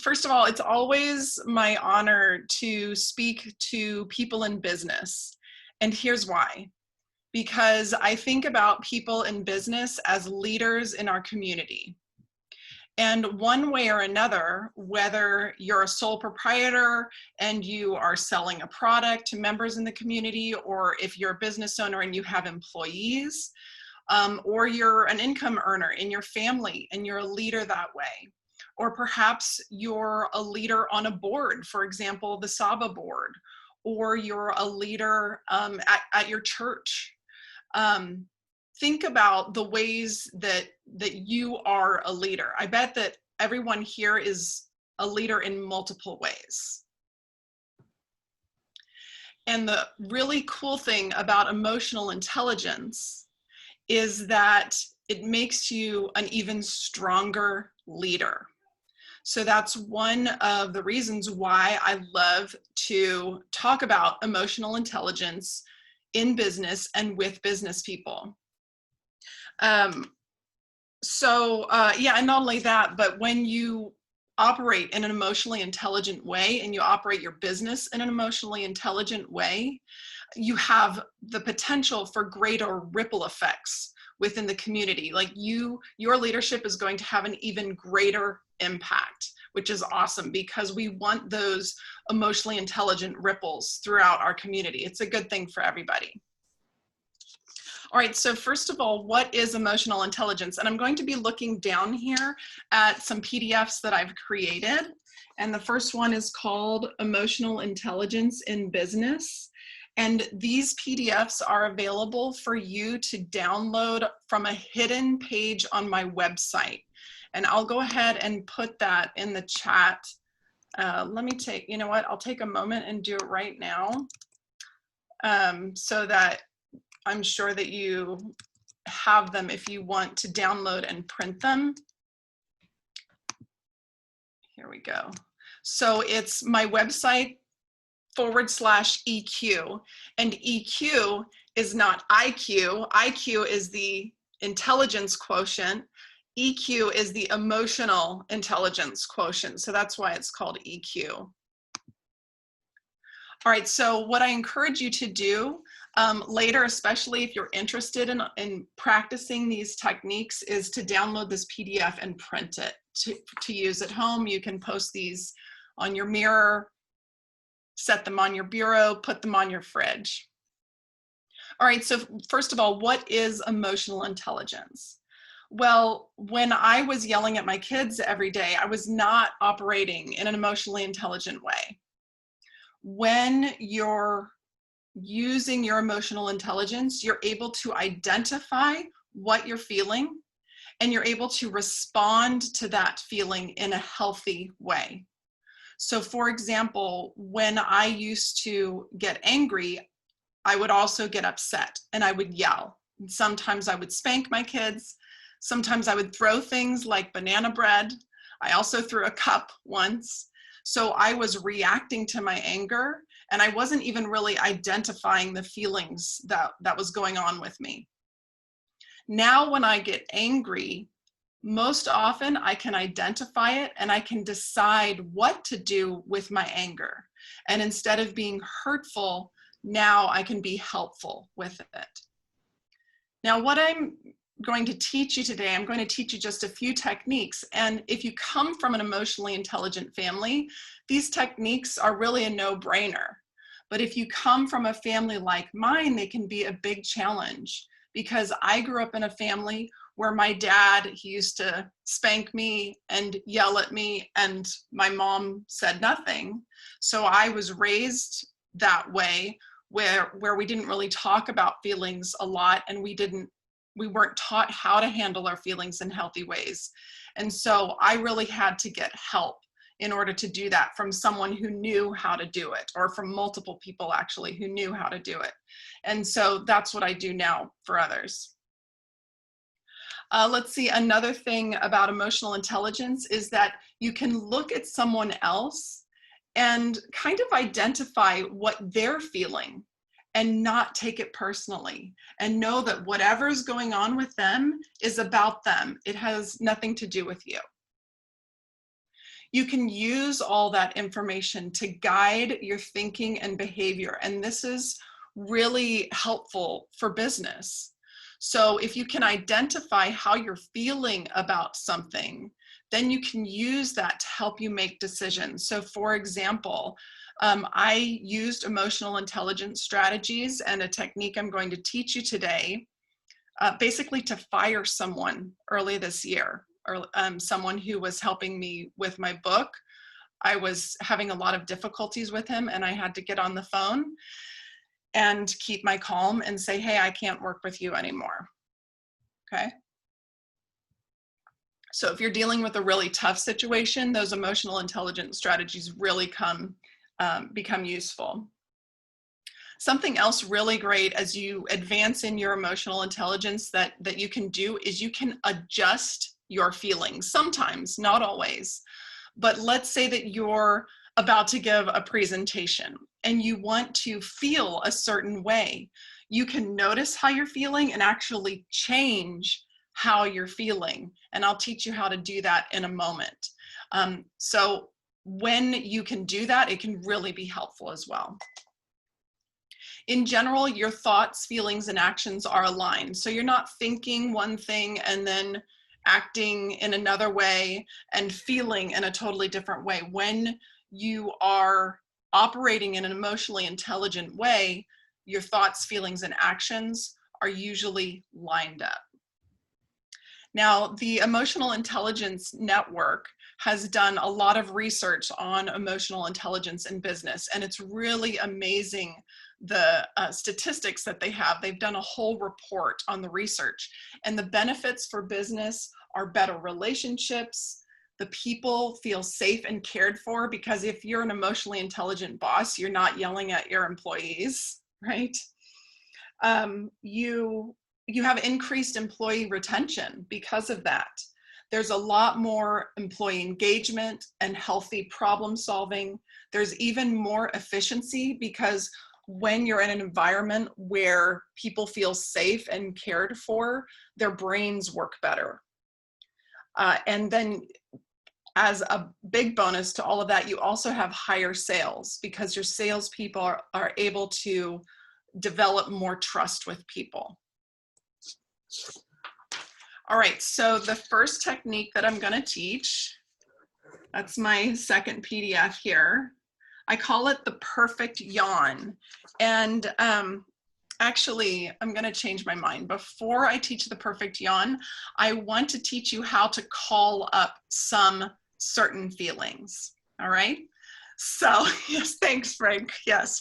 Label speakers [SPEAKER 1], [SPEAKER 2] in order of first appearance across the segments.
[SPEAKER 1] First of all, it's always my honor to speak to people in business. And here's why. Because I think about people in business as leaders in our community. And one way or another, whether you're a sole proprietor and you are selling a product to members in the community, or if you're a business owner and you have employees, or you're an income earner in your family and you're a leader that way. Or perhaps you're a leader on a board, for example, the Saba board, or you're a leader at your church. Think about the ways that you are a leader. I bet that everyone here is a leader in multiple ways. And the really cool thing about emotional intelligence is that it makes you an even stronger leader. So that's one of the reasons why I love to talk about emotional intelligence in business and with business people. Yeah, and not only that, but when you operate in an emotionally intelligent way and you operate your business in an emotionally intelligent way, you have the potential for greater ripple effects within the community. Like your leadership is going to have an even greater impact, which is awesome because we want those emotionally intelligent ripples throughout our community. It's a good thing for everybody. All right, so first of all, what is emotional intelligence? And I'm going to be looking down here at some PDFs that I've created. And the first one is called Emotional Intelligence in Business. And these PDFs are available for you to download from a hidden page on my website. And I'll go ahead and put that in the chat. Let me take, you know what, I'll take a moment and do it right now so that I'm sure that you have them if you want to download and print them. Here we go. So it's my website /EQ, and EQ is not IQ. IQ is the intelligence quotient. EQ is the emotional intelligence quotient. So that's why it's called EQ. All right, so what I encourage you to do later, especially if you're interested in practicing these techniques, is to download this PDF and print it to use at home. You can post these on your mirror, set them on your bureau, put them on your fridge. All right, so first of all, what is emotional intelligence? Well, when I was yelling at my kids every day, I was not operating in an emotionally intelligent way. When you're using your emotional intelligence, you're able to identify what you're feeling, and you're able to respond to that feeling in a healthy way. So for example, when I used to get angry, I would also get upset and I would yell. And sometimes I would spank my kids. Sometimes I would throw things like banana bread. I also threw a cup once. So I was reacting to my anger, and I wasn't even really identifying the feelings that was going on with me. Now when I get angry, most often I can identify it and I can decide what to do with my anger. And instead of being hurtful, now I can be helpful with it. Now what I'm going to teach you today, I'm going to teach you just a few techniques. And if you come from an emotionally intelligent family, these techniques are really a no-brainer. But if you come from a family like mine, they can be a big challenge, because I grew up in a family where my dad, he used to spank me and yell at me, and my mom said nothing. So I was raised that way, where we didn't really talk about feelings a lot, and we weren't taught how to handle our feelings in healthy ways. And so I really had to get help in order to do that from someone who knew how to do it, or from multiple people actually who knew how to do it. And so that's what I do now for others. Let's see, another thing about emotional intelligence is that you can look at someone else and kind of identify what they're feeling and not take it personally, and know that whatever's going on with them is about them. It has nothing to do with you. You can use all that information to guide your thinking and behavior. And this is really helpful for business. So if you can identify how you're feeling about something, then you can use that to help you make decisions. So for example, I used emotional intelligence strategies and a technique I'm going to teach you today, basically to fire someone early this year, or someone who was helping me with my book. I was having a lot of difficulties with him, and I had to get on the phone and keep my calm and say, hey, I can't work with you anymore. Okay. So if you're dealing with a really tough situation, those emotional intelligence strategies really become useful. Something else really great as you advance in your emotional intelligence that you can do is you can adjust your feelings. Sometimes, not always. But let's say that you're about to give a presentation and you want to feel a certain way. You can notice how you're feeling and actually change how you're feeling. And I'll teach you how to do that in a moment. So when you can do that, it can really be helpful as well. In general, your thoughts, feelings, and actions are aligned. So you're not thinking one thing and then acting in another way and feeling in a totally different way. When you are operating in an emotionally intelligent way, your thoughts, feelings, and actions are usually lined up. Now, the Emotional Intelligence Network has done a lot of research on emotional intelligence in business, and it's really amazing the statistics that they have. They've done a whole report on the research, and the benefits for business are better relationships. The people feel safe and cared for, because if you're an emotionally intelligent boss, you're not yelling at your employees, right? You have increased employee retention because of that. There's a lot more employee engagement and healthy problem solving. There's even more efficiency, because when you're in an environment where people feel safe and cared for, their brains work better. And then as a big bonus to all of that, you also have higher sales, because your salespeople are able to develop more trust with people. All right, so the first technique that I'm going to teach, that's my second PDF here. I call it the perfect yawn. And actually, I'm going to change my mind. Before I teach the perfect yawn, I want to teach you how to call up some certain feelings. All right? So, yes, thanks, Frank. Yes,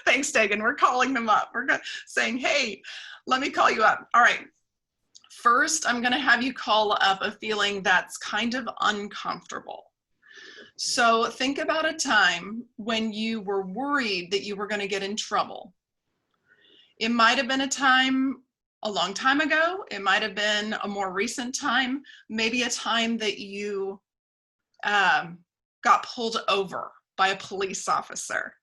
[SPEAKER 1] thanks, Dagan. We're calling them up. We're saying, hey, let me call you up. All right. First, I'm going to have you call up a feeling that's kind of uncomfortable. So think about a time when you were worried that you were going to get in trouble. It might have been a time a long time ago. It might have been a more recent time, maybe a time that you got pulled over by a police officer.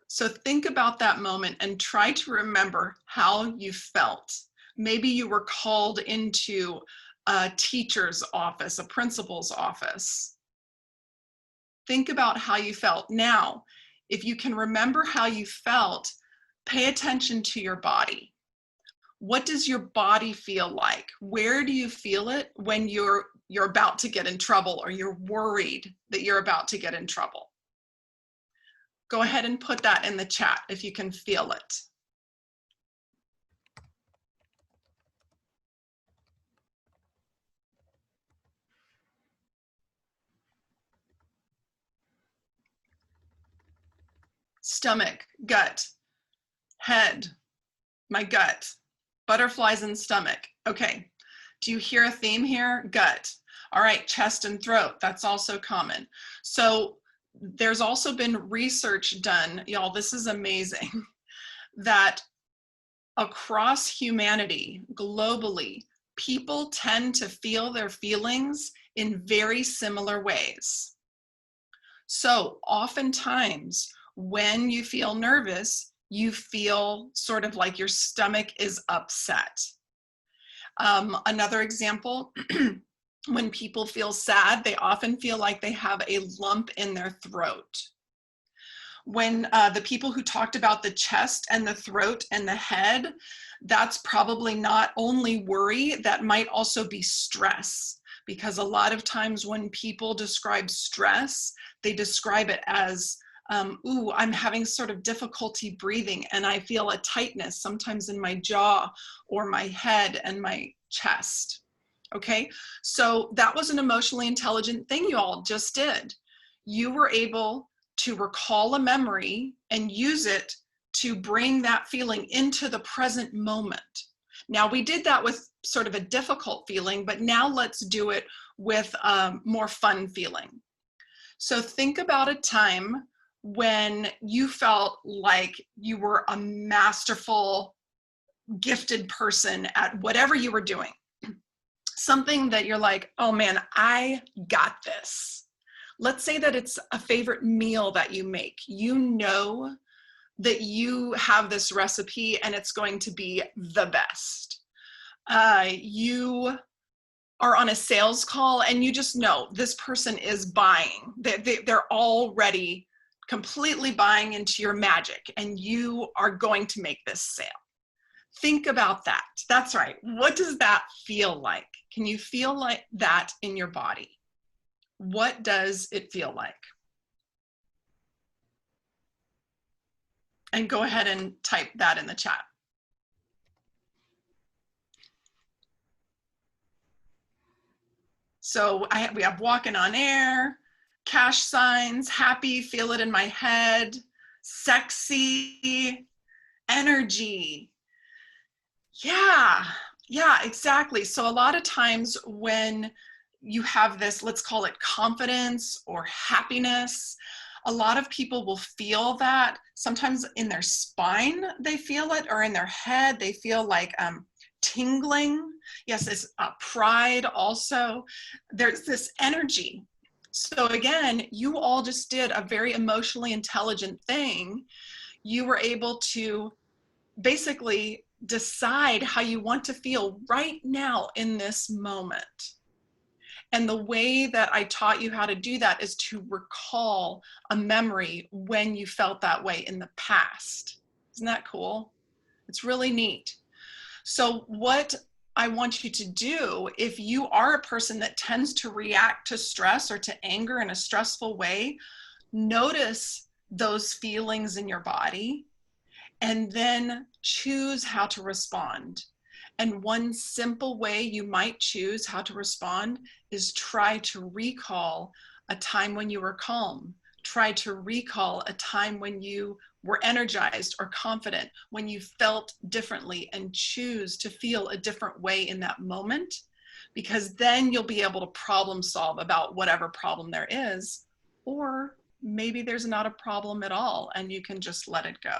[SPEAKER 1] So think about that moment and try to remember how you felt. Maybe you were called into a teacher's office, a principal's office. Think about how you felt. Now, if you can remember how you felt, pay attention to your body. What does your body feel like? Where do you feel it when you're about to get in trouble, or you're worried that you're about to get in trouble? Go ahead and put that in the chat if you can feel it. Stomach, gut, head, my gut, butterflies in stomach. Okay, do you hear a theme here? Gut. All right, chest and throat, that's also common. So there's also been research done, y'all, this is amazing, that across humanity, globally, people tend to feel their feelings in very similar ways. So oftentimes, when you feel nervous, you feel sort of like your stomach is upset. Another example, When people feel sad, they often feel like they have a lump in their throat. When the people who talked about the chest and the throat and the head, that's probably not only worry, that might also be stress. Because a lot of times when people describe stress, they describe it as, ooh, I'm having sort of difficulty breathing and I feel a tightness sometimes in my jaw or my head and my chest. Okay, so that was an emotionally intelligent thing you all just did. You were able to recall a memory and use it to bring that feeling into the present moment. Now, we did that with sort of a difficult feeling, but now let's do it with a more fun feeling. So think about a time when you felt like you were a masterful, gifted person at whatever you were doing. Something that you're like, oh man, I got this. Let's say that it's a favorite meal that you make. You know that you have this recipe and it's going to be the best. You are on a sales call and you just know this person is buying. They're already completely buying into your magic and you are going to make this sale. Think about that. That's right. What does that feel like? Can you feel like that in your body? What does it feel like? And go ahead and type that in the chat. So we have walking on air, cash signs, happy, feel it in my head, sexy, energy. Yeah, exactly. So a lot of times when you have this, let's call it confidence or happiness, a lot of people will feel that. Sometimes in their spine, they feel it, or in their head, they feel like tingling. Yes, it's pride also. There's this energy. So again, you all just did a very emotionally intelligent thing. You were able to basically decide how you want to feel right now in this moment. And the way that I taught you how to do that is to recall a memory when you felt that way in the past. Isn't that cool? It's really neat. So what I want you to do, if you are a person that tends to react to stress or to anger in a stressful way, notice those feelings in your body and then choose how to respond. And one simple way you might choose how to respond is try to recall a time when you were calm. Try to recall a time when you were energized or confident, when you felt differently, and choose to feel a different way in that moment, because then you'll be able to problem solve about whatever problem there is, or maybe there's not a problem at all and you can just let it go.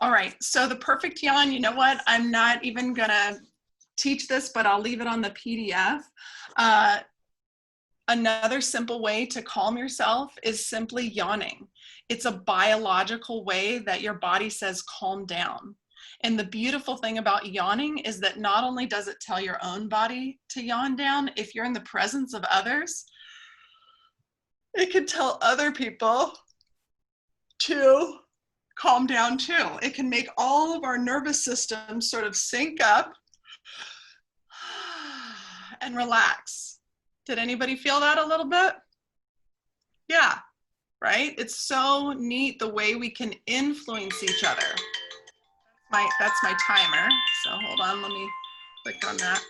[SPEAKER 1] All right, so the perfect yawn, you know what? I'm not even gonna teach this, but I'll leave it on the PDF. Another simple way to calm yourself is simply yawning. It's a biological way that your body says calm down. And the beautiful thing about yawning is that not only does it tell your own body to yawn down, if you're in the presence of others, it can tell other people to calm down too. It can make all of our nervous system sort of sync up and relax. Did anybody feel that a little bit? Yeah, right? It's so neat the way we can influence each other. That's my timer. So hold on, let me click on that.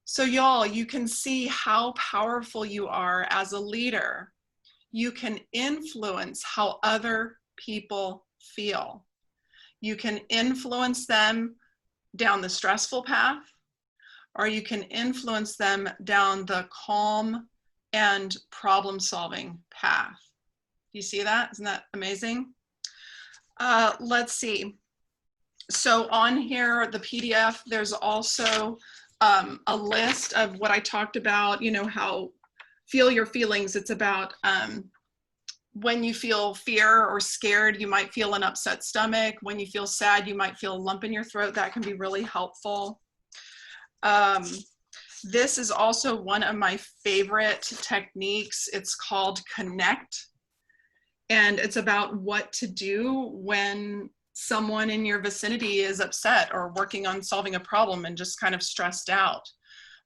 [SPEAKER 1] So y'all, you can see how powerful you are as a leader. You can influence how other people feel. You can influence them down the stressful path, or you can influence them down the calm and problem-solving path. You see that? Isn't that amazing? Let's see. So on here, the PDF, there's also a list of what I talked about, you know, how feel your feelings. It's about when you feel fear or scared, you might feel an upset stomach. When you feel sad, you might feel a lump in your throat. That can be really helpful. This is also one of my favorite techniques. It's called Connect. And it's about what to do when someone in your vicinity is upset or working on solving a problem and just kind of stressed out.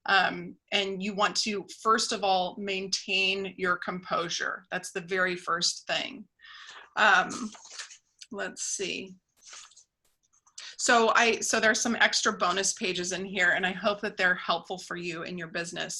[SPEAKER 1] And you want to, first of all, maintain your composure. That's the very first thing. Let's see. So there's some extra bonus pages in here, and I hope that they're helpful for you in your business.